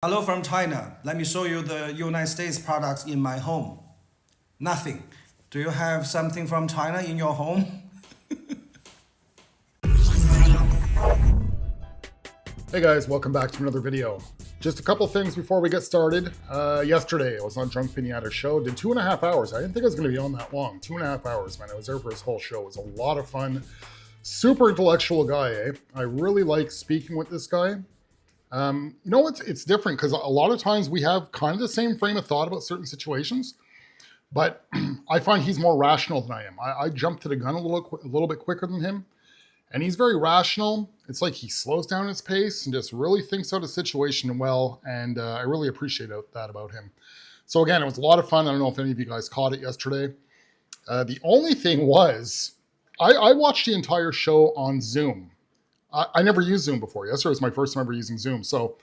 Hello from China. Let me show you the United States products in my home. Nothing. Do you have something from China in your home? Hey guys, welcome back to another video. Just a couple things before we get started. Yesterday I was on Drunk Pinata's show, did 2.5 hours. I didn't think I was going to be on that long. 2.5 hours, man. I was there for his whole show. It was a lot of fun. Super intellectual guy, eh? I really like speaking with this guy. It's different because a lot of times we have kind of the same frame of thought about certain situations, but I find he's more rational than I am. I jump to the gun a little bit quicker than him. And he's very rational. It's like he slows down his pace and just really thinks out a situation well. And I really appreciate that about him. So again, it was a lot of fun. I don't know if any of you guys caught it yesterday. The only thing was, I watched the entire show on Zoom. I never used Zoom before. Yesterday was my first time ever using Zoom. So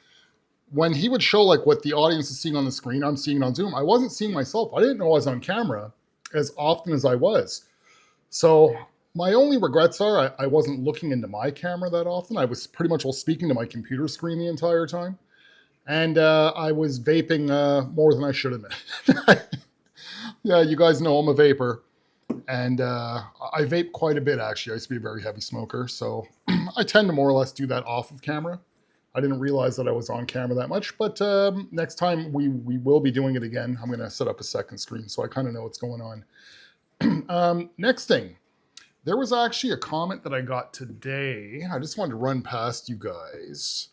when he would show like what the audience is seeing on the screen, I'm seeing it on Zoom. I wasn't seeing myself. I didn't know I was on camera as often as I was. So my only regrets are I wasn't looking into my camera that often. I was pretty much all speaking to my computer screen the entire time. And I was vaping more than I should admit. Yeah, you guys know I'm a vapor. And I vape quite a bit, actually. I used to be a very heavy smoker. So I tend to more or less do that off of camera. I didn't realize that I was on camera that much. But next time we will be doing it again. I'm going to set up a second screen so I kind of know what's going on. Next thing. There was actually a comment that I got today. I just wanted to run past you guys.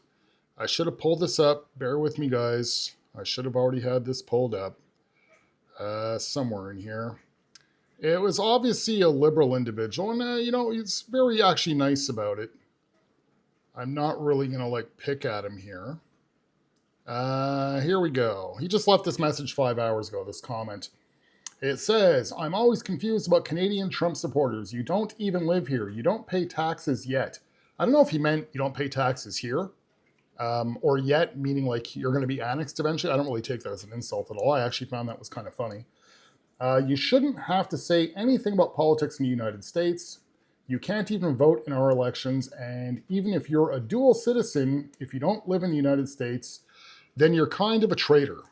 I should have pulled this up. Bear with me, guys. I should have already had this pulled up somewhere in here. It was obviously a liberal individual, and he's very actually nice about it. I'm not really going to pick at him here. Here we go. He just left this message 5 hours ago, this comment. It says, I'm always confused about Canadian Trump supporters. You don't even live here. You don't pay taxes yet. I don't know if he meant you don't pay taxes here or yet, meaning like you're going to be annexed eventually. I don't really take that as an insult at all. I actually found that was kind of funny. You shouldn't have to say anything about politics in the United States. You can't even vote in our elections. And even if you're a dual citizen, if you don't live in the United States, then you're kind of a traitor.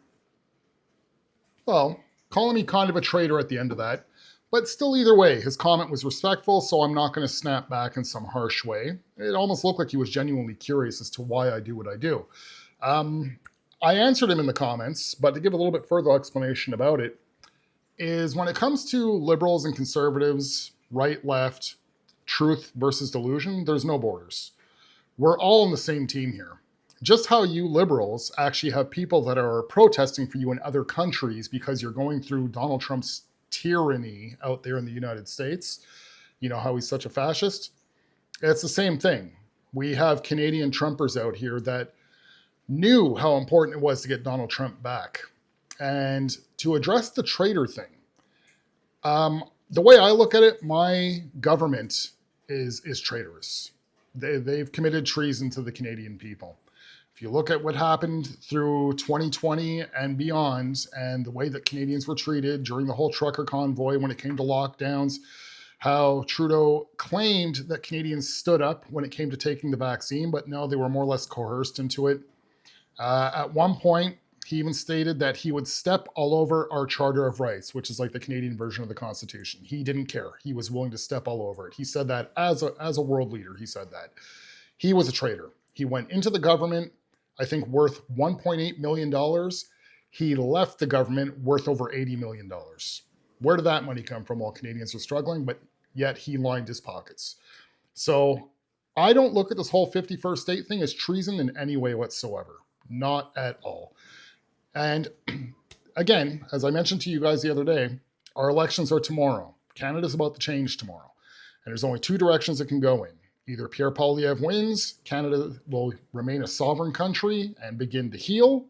Well, calling me kind of a traitor at the end of that. But still, either way, his comment was respectful, so I'm not going to snap back in some harsh way. It almost looked like he was genuinely curious as to why I do what I do. I answered him in the comments, but to give a little bit further explanation about it, is when it comes to liberals and conservatives, right, left, truth versus delusion, there's no borders. We're all on the same team here. Just how you liberals actually have people that are protesting for you in other countries because you're going through Donald Trump's tyranny out there in the United States. You know how he's such a fascist? It's the same thing. We have Canadian Trumpers out here that knew how important it was to get Donald Trump back. And to address the traitor thing, the way I look at it, my government is traitorous. They've committed treason to the Canadian people. If you look at what happened through 2020 and beyond, and the way that Canadians were treated during the whole trucker convoy when it came to lockdowns, how Trudeau claimed that Canadians stood up when it came to taking the vaccine, but no, they were more or less coerced into it. At one point, he even stated that he would step all over our Charter of Rights, which is like the Canadian version of the Constitution. He didn't care. He was willing to step all over it. He said that as a world leader, he said that. He was a traitor. He went into the government, I think worth $1.8 million. He left the government worth over $80 million. Where did that money come from while Canadians are struggling? But yet he lined his pockets. So I don't look at this whole 51st state thing as treason in any way whatsoever. Not at all. And again, as I mentioned to you guys the other day, our elections are tomorrow. Canada's about to change tomorrow. And there's only two directions it can go in. Either Pierre Poilievre wins, Canada will remain a sovereign country and begin to heal,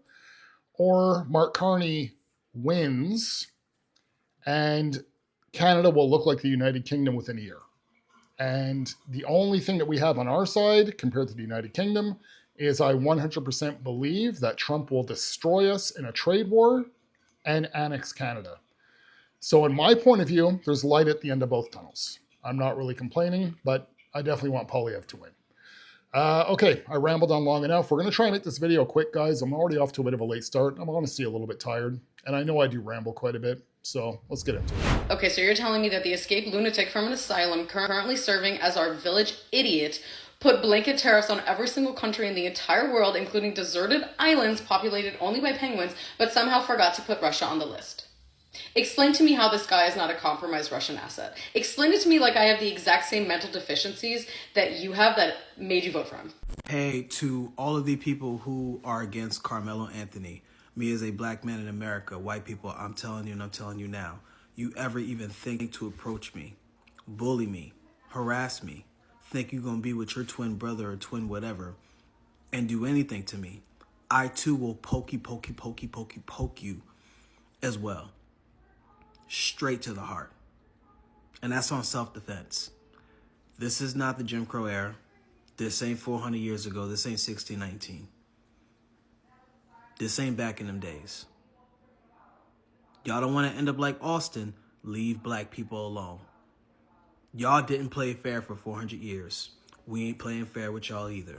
or Mark Carney wins and Canada will look like the United Kingdom within a year. And the only thing that we have on our side compared to the United Kingdom is I 100% believe that Trump will destroy us in a trade war and annex Canada. So in my point of view, there's light at the end of both tunnels. I'm not really complaining, but I definitely want Poilievre to win. Okay, I rambled on long enough. We're going to try and make this video quick, guys. I'm already off to a bit of a late start. I'm honestly a little bit tired, and I know I do ramble quite a bit, so let's get into it. Okay, so you're telling me that the escaped lunatic from an asylum currently serving as our village idiot put blanket tariffs on every single country in the entire world, including deserted islands populated only by penguins, but somehow forgot to put Russia on the list. Explain to me how this guy is not a compromised Russian asset. Explain it to me like I have the exact same mental deficiencies that you have that made you vote for him. Hey, to all of the people who are against Carmelo Anthony, me as a black man in America, white people, I'm telling you and I'm telling you now, you ever even think to approach me, bully me, harass me, think you're going to be with your twin brother or twin whatever, and do anything to me, I too will poke you as well. Straight to the heart. And that's on self-defense. This is not the Jim Crow era. This ain't 400 years ago. This ain't 1619. This ain't back in them days. Y'all don't want to end up like Austin. Leave black people alone. Y'all didn't play fair for 400 years. We ain't playing fair with y'all either.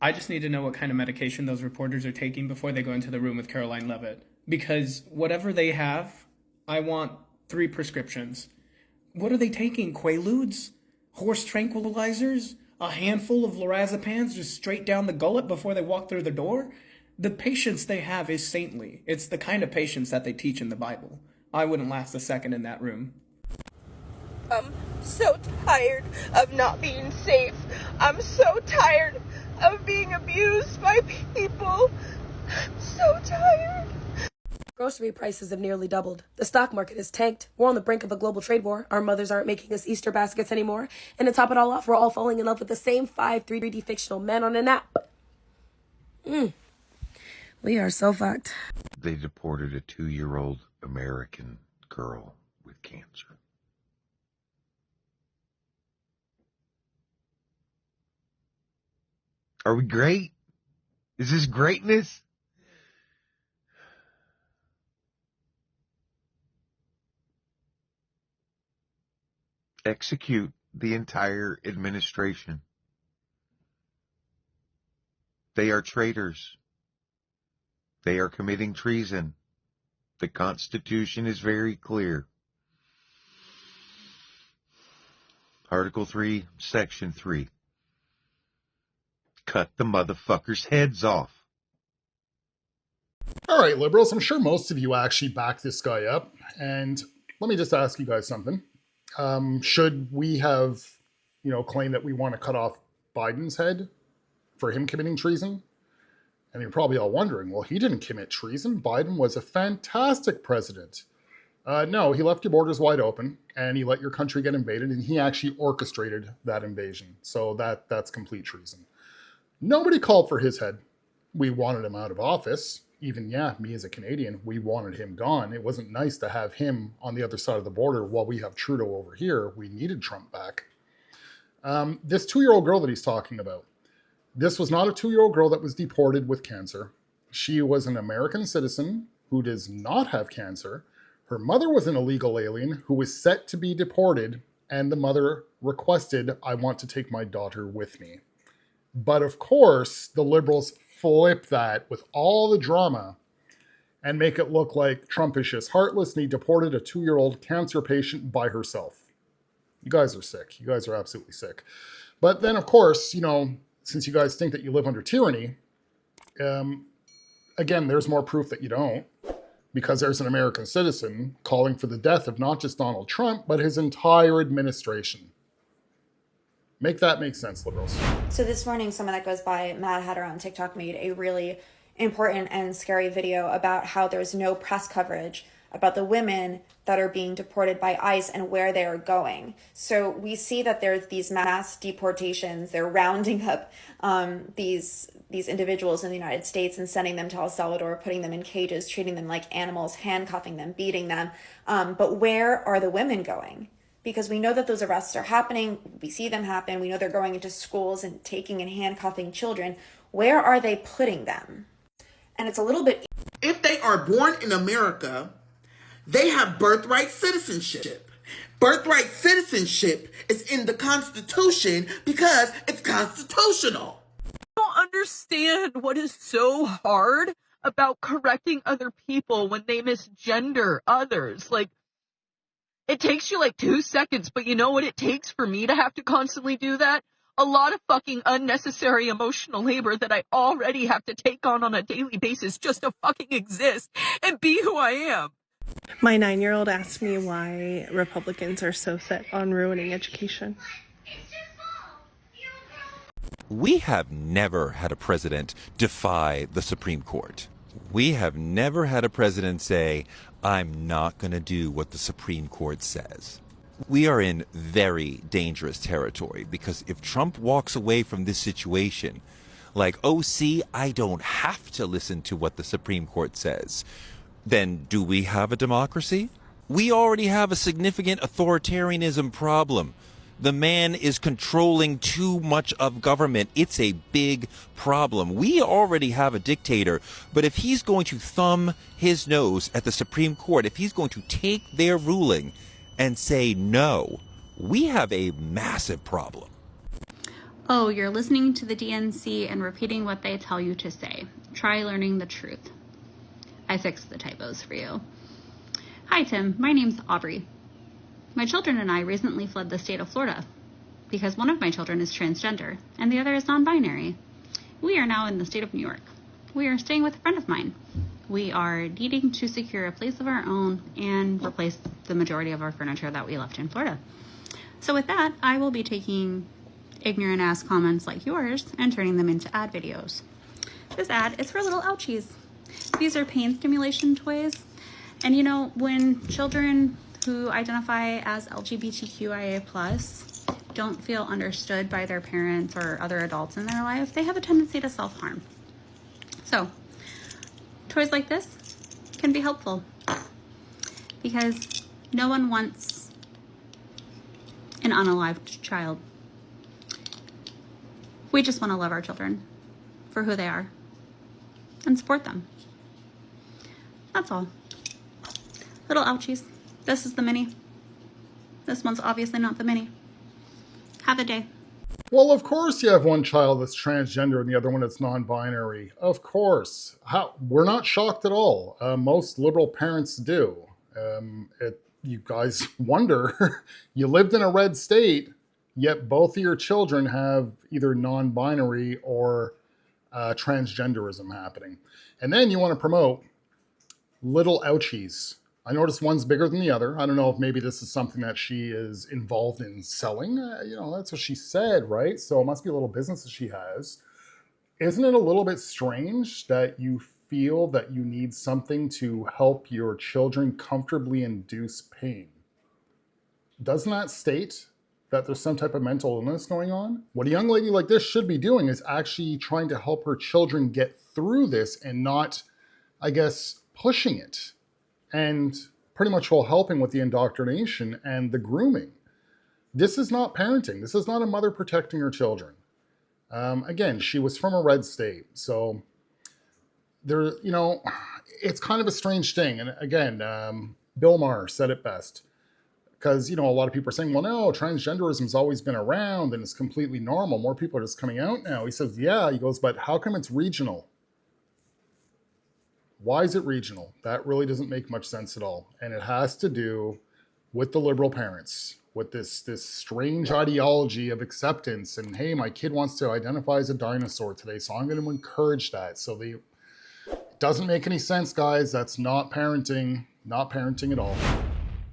I just need to know what kind of medication those reporters are taking before they go into the room with Caroline Levitt. Because whatever they have, I want 3 prescriptions. What are they taking? Quaaludes? Horse tranquilizers? A handful of lorazepams just straight down the gullet before they walk through the door? The patience they have is saintly. It's the kind of patience that they teach in the Bible. I wouldn't last a second in that room. I'm so tired of not being safe. I'm so tired of being abused by people. I'm so tired. Grocery prices have nearly doubled. The stock market has tanked. We're on the brink of a global trade war. Our mothers aren't making us Easter baskets anymore. And to top it all off, we're all falling in love with the same 5 3D fictional men on an app. We are so fucked. They deported a 2-year-old American girl with cancer. Are we great? Is this greatness? Execute the entire administration. They are traitors. They are committing treason. The Constitution is very clear. Article 3, Section 3. Cut the motherfuckers' heads off. All right, liberals, I'm sure most of you actually back this guy up. And let me just ask you guys something. Should we have, claimed that we want to cut off Biden's head for him committing treason? And you're probably all wondering, well, he didn't commit treason. Biden was a fantastic president. No, he left your borders wide open and he let your country get invaded and he actually orchestrated that invasion. So that's complete treason. Nobody called for his head. We wanted him out of office. Even, me as a Canadian, we wanted him gone. It wasn't nice to have him on the other side of the border while we have Trudeau over here. We needed Trump back. This 2-year-old girl that he's talking about, this was not a 2-year-old girl that was deported with cancer. She was an American citizen who does not have cancer. Her mother was an illegal alien who was set to be deported, and the mother requested, I want to take my daughter with me. But of course, the liberals flip that with all the drama and make it look like Trump is just heartless and he deported a 2-year-old cancer patient by herself. You guys are sick. You guys are absolutely sick. But then, of course, since you guys think that you live under tyranny, again, there's more proof that you don't, because there's an American citizen calling for the death of not just Donald Trump, but his entire administration. Make that make sense, liberals. So this morning, someone that goes by Mad Hatter on TikTok made a really important and scary video about how there's no press coverage about the women that are being deported by ICE and where they are going. So we see that there's these mass deportations. They're rounding up these individuals in the United States and sending them to El Salvador, putting them in cages, treating them like animals, handcuffing them, beating them. But where are the women going? Because we know that those arrests are happening. We see them happen. We know they're going into schools and taking and handcuffing children. Where are they putting them? And it's a little bit... If they are born in America, they have birthright citizenship. Birthright citizenship is in the Constitution because it's constitutional. understand what is so hard about correcting other people when they misgender others. Like, it takes you like 2 seconds, but you know what it takes for me to have to constantly do that? A lot of fucking unnecessary emotional labor that I already have to take on a daily basis just to fucking exist and be who I am. My 9-year-old asked me why Republicans are so set on ruining education. We have never had a president defy the Supreme Court. We have never had a president say, I'm not going to do what the Supreme Court says. We are in very dangerous territory because if Trump walks away from this situation, like, oh, see, I don't have to listen to what the Supreme Court says, then do we have a democracy? We already have a significant authoritarianism problem. The man is controlling too much of government. It's a big problem. We already have a dictator, but if he's going to thumb his nose at the Supreme Court, if he's going to take their ruling and say no, we have a massive problem. Oh, you're listening to the DNC and repeating what they tell you to say. Try learning the truth. I fixed the typos for you. Hi, Tim. My name's Aubrey. My children and I recently fled the state of Florida because one of my children is transgender and the other is non-binary. We are now in the state of New York. We are staying with a friend of mine. We are needing to secure a place of our own and replace the majority of our furniture that we left in Florida. So with that, I will be taking ignorant ass comments like yours and turning them into ad videos. This ad is for little Ouchies. These are pain stimulation toys. And you know, when children who identify as LGBTQIA+ don't feel understood by their parents or other adults in their life, they have a tendency to self-harm. So, toys like this can be helpful because no one wants an unalived child. We just want to love our children for who they are and support them. That's all. Little Ouchies. This is the mini. This one's obviously not the mini. Have a day. Well, of course you have one child that's transgender and the other one that's non-binary. Of course. We're not shocked at all. Most liberal parents do. You guys wonder, you lived in a red state, yet both of your children have either non-binary or transgenderism happening. And then you want to promote little Ouchies. I noticed one's bigger than the other. I don't know if maybe this is something that she is involved in selling. That's what she said, right? So it must be a little business that she has. Isn't it a little bit strange that you feel that you need something to help your children comfortably induce pain? Doesn't that state that there's some type of mental illness going on? What a young lady like this should be doing is actually trying to help her children get through this and not, I guess, pushing it. And pretty much while helping with the indoctrination and the grooming. This is not parenting. This is not a mother protecting her children. Again, she was from a red state. So there, it's kind of a strange thing. And again, Bill Maher said it best. Because, a lot of people are saying, well, no, transgenderism's always been around and it's completely normal. More people are just coming out now. He says, yeah, he goes, but how come it's regional? Why is it regional? That really doesn't make much sense at all. And it has to do with the liberal parents, with this strange ideology of acceptance. And hey, my kid wants to identify as a dinosaur today, so I'm going to encourage that. So it doesn't make any sense, guys. That's not parenting at all.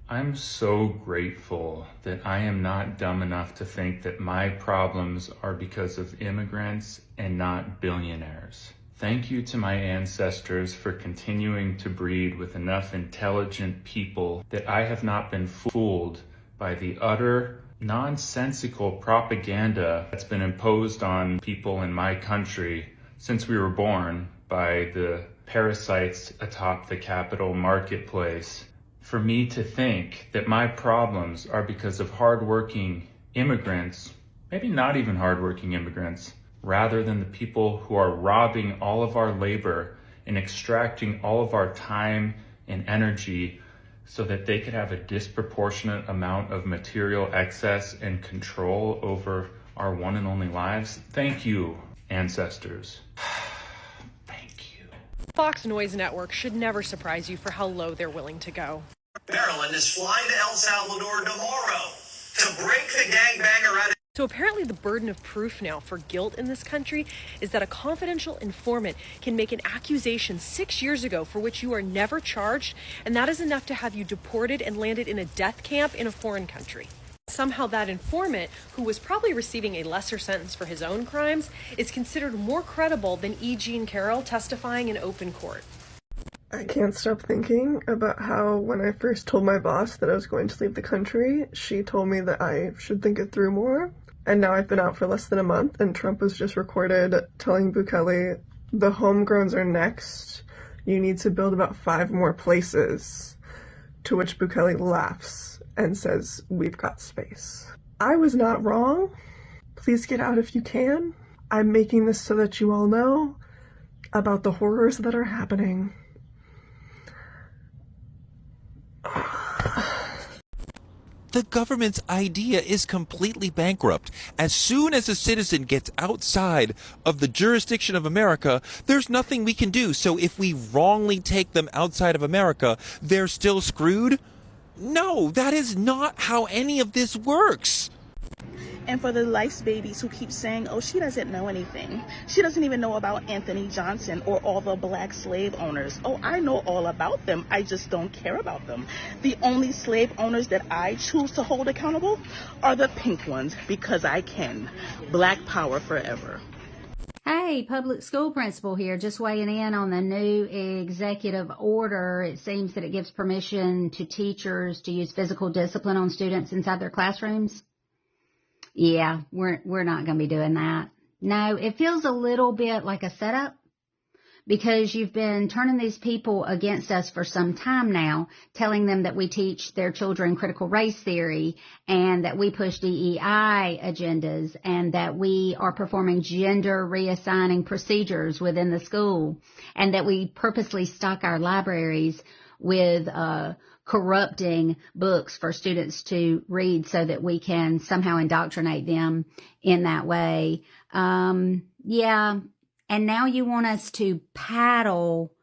I'm so grateful that I am not dumb enough to think that my problems are because of immigrants and not billionaires. Thank you to my ancestors for continuing to breed with enough intelligent people that I have not been fooled by the utter nonsensical propaganda that's been imposed on people in my country since we were born by the parasites atop the Capitol marketplace. For me to think that my problems are because of hardworking immigrants, maybe not even hardworking immigrants, rather than the people who are robbing all of our labor and extracting all of our time and energy so that they could have a disproportionate amount of material excess and control over our one and only lives. Thank you ancestors. Fox Noise Network should never surprise you for how low they're willing to go. Maryland is flying to El Salvador tomorrow to break the gangbanger out of... So apparently the burden of proof now for guilt in this country is that a confidential informant can make an accusation 6 years ago for which you are never charged, and that is enough to have you deported and landed in a death camp in a foreign country. Somehow that informant, who was probably receiving a lesser sentence for his own crimes, is considered more credible than E. Jean Carroll testifying in open court. I can't stop thinking about how when I first told my boss that I was going to leave the country, she told me that I should think it through more. And now I've been out for less than a month, and Trump was just recorded telling Bukele, the homegrowns are next. You need to build about 5 more places. To which Bukele laughs and says, we've got space. I was not wrong. Please get out if you can. I'm making this so that you all know about the horrors that are happening. The government's idea is completely bankrupt. As soon as a citizen gets outside of the jurisdiction of America, there's nothing we can do. So if we wrongly take them outside of America, they're still screwed? No, that is not how any of this works. And for the life's babies who keep saying, oh, she doesn't know anything. She doesn't even know about Anthony Johnson or all the black slave owners. Oh, I know all about them. I just don't care about them. The only slave owners that I choose to hold accountable are the pink ones because I can. Black power forever. Hey, public school principal here, just weighing in on the new executive order. It seems that it gives permission to teachers to use physical discipline on students inside their classrooms. Yeah, we're not going to be doing that. No, it feels a little bit like a setup because you've been turning these people against us for some time now, telling them that we teach their children critical race theory and that we push DEI agendas and that we are performing gender reassigning procedures within the school and that we purposely stock our libraries with corrupting books for students to read so that we can somehow indoctrinate them in that way. Yeah. And now you want us to paddle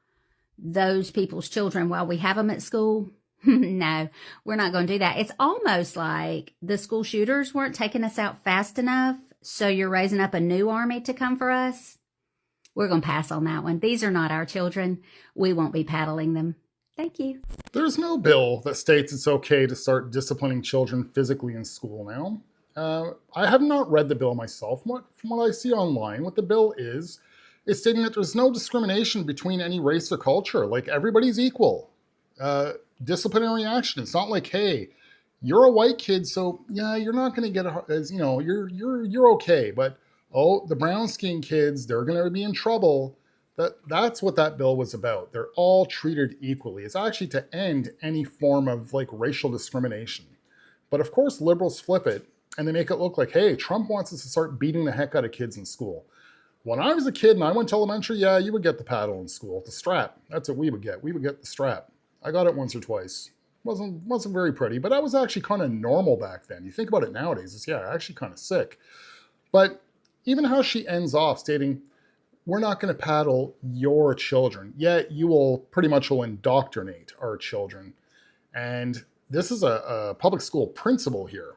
those people's children while we have them at school? No, we're not going to do that. It's almost like the school shooters weren't taking us out fast enough, so you're raising up a new army to come for us. We're going to pass on that one. These are not our children. We won't be paddling them. Thank you. There's no bill that states it's okay to start disciplining children physically in school now. I have not read the bill myself. From what I see online, what the bill is stating that there's no discrimination between any race or culture. Like, everybody's equal. Disciplinary action. It's not like, hey, you're a white kid, so yeah, you're not going to get you're okay. But oh, the brown skinned kids, they're going to be in trouble. That's what that bill was about. They're all treated equally. It's actually to end any form of like racial discrimination. But of course, liberals flip it and they make it look like, hey, Trump wants us to start beating the heck out of kids in school. When I was a kid and I went to elementary, yeah, you would get the paddle in school, the strap. That's what we would get. We would get the strap. I got it once or twice. Wasn't very pretty, but that was actually kind of normal back then. You think about it nowadays, it's actually kind of sick. But even how she ends off stating, we're not going to paddle your children, yet you will pretty much will indoctrinate our children. And this is a public school principal here.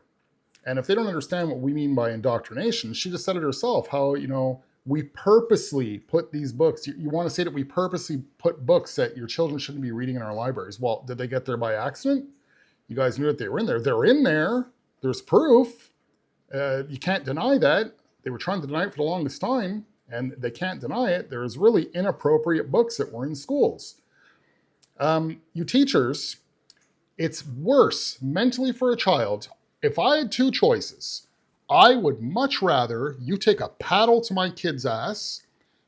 And if they don't understand what we mean by indoctrination, she just said it herself, how, we purposely put these books. You want to say that we purposely put books that your children shouldn't be reading in our libraries. Well, did they get there by accident? You guys knew that they were in there. They're in there. There's proof. You can't deny that. They were trying to deny it for the longest time, and they can't deny it. There's really inappropriate books that were in schools. You teachers, it's worse mentally for a child. If I had two choices, I would much rather you take a paddle to my kid's ass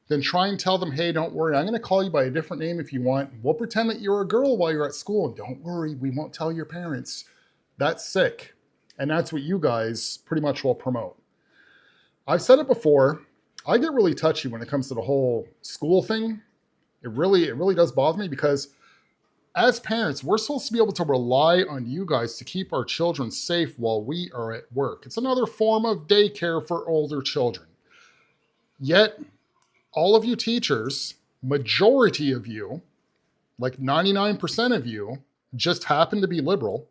than try and tell them, hey, don't worry, I'm going to call you by a different name if you want. We'll pretend that you're a girl while you're at school. And don't worry, we won't tell your parents. That's sick. And that's what you guys pretty much will promote. I've said it before. I get really touchy when it comes to the whole school thing. It really does bother me because as parents, we're supposed to be able to rely on you guys to keep our children safe while we are at work. It's another form of daycare for older children. Yet, all of you teachers, majority of you, like 99% of you, just happen to be liberal.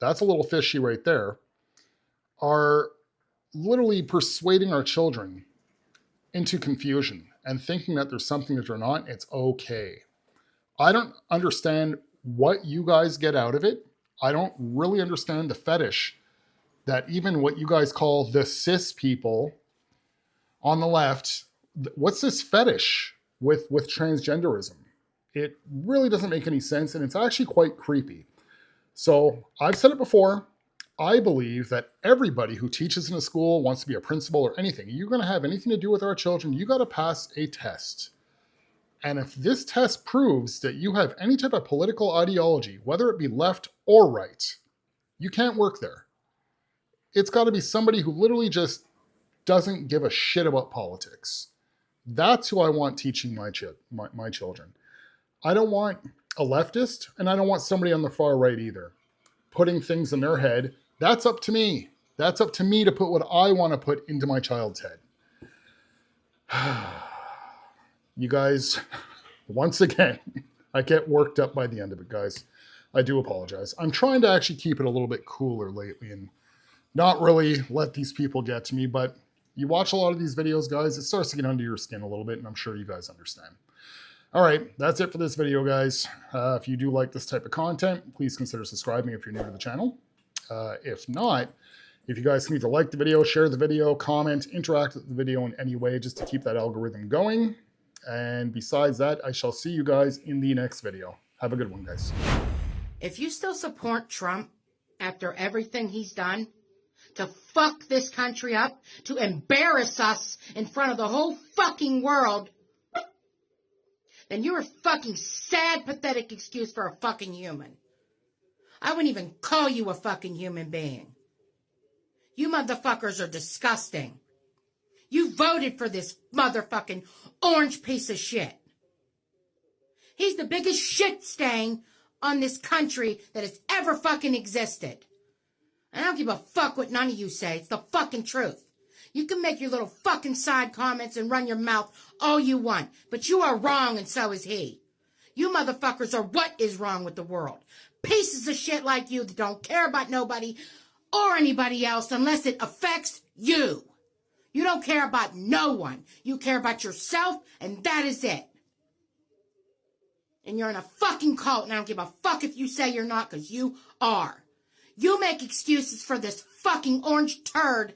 That's a little fishy right there. Are literally persuading our children into confusion and thinking that there's something that they're not. It's okay. I don't understand what you guys get out of it. I don't really understand the fetish that even what you guys call the cis people on the left, what's this fetish with transgenderism? It really doesn't make any sense, and it's actually quite creepy. So I've said it before. I believe that everybody who teaches in a school, wants to be a principal or anything, you're going to have anything to do with our children, you got to pass a test. And if this test proves that you have any type of political ideology, whether it be left or right, you can't work there. It's got to be somebody who literally just doesn't give a shit about politics. That's who I want teaching my children. I don't want a leftist, and I don't want somebody on the far right either, putting things in their head. That's up to me. That's up to me to put what I want to put into my child's head. You guys, once again, I get worked up by the end of it, guys. I do apologize. I'm trying to actually keep it a little bit cooler lately and not really let these people get to me, but you watch a lot of these videos, guys, it starts to get under your skin a little bit, and I'm sure you guys understand. All right, that's it for this video, guys. If you do like this type of content, please consider subscribing if you're new to the channel. If not, if you guys can either like the video, share the video, comment, interact with the video in any way just to keep that algorithm going. And besides that, I shall see you guys in the next video. Have a good one, guys. If you still support Trump after everything he's done to fuck this country up, to embarrass us in front of the whole fucking world, then you're a fucking sad, pathetic excuse for a fucking human. I wouldn't even call you a fucking human being. You motherfuckers are disgusting. You voted for this motherfucking orange piece of shit. He's the biggest shit stain on this country that has ever fucking existed. I don't give a fuck what none of you say. It's the fucking truth. You can make your little fucking side comments and run your mouth all you want, but you are wrong and so is he. You motherfuckers are what is wrong with the world. Pieces of shit like you that don't care about nobody or anybody else unless it affects you. You don't care about no one. You care about yourself, and that is it. And you're in a fucking cult, and I don't give a fuck if you say you're not, because you are. You make excuses for this fucking orange turd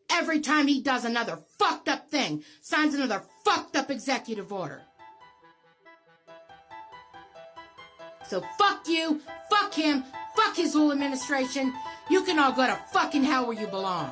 every time he does another fucked up thing, signs another fucked up executive order. So fuck you, fuck him, fuck his whole administration. You can all go to fucking hell where you belong.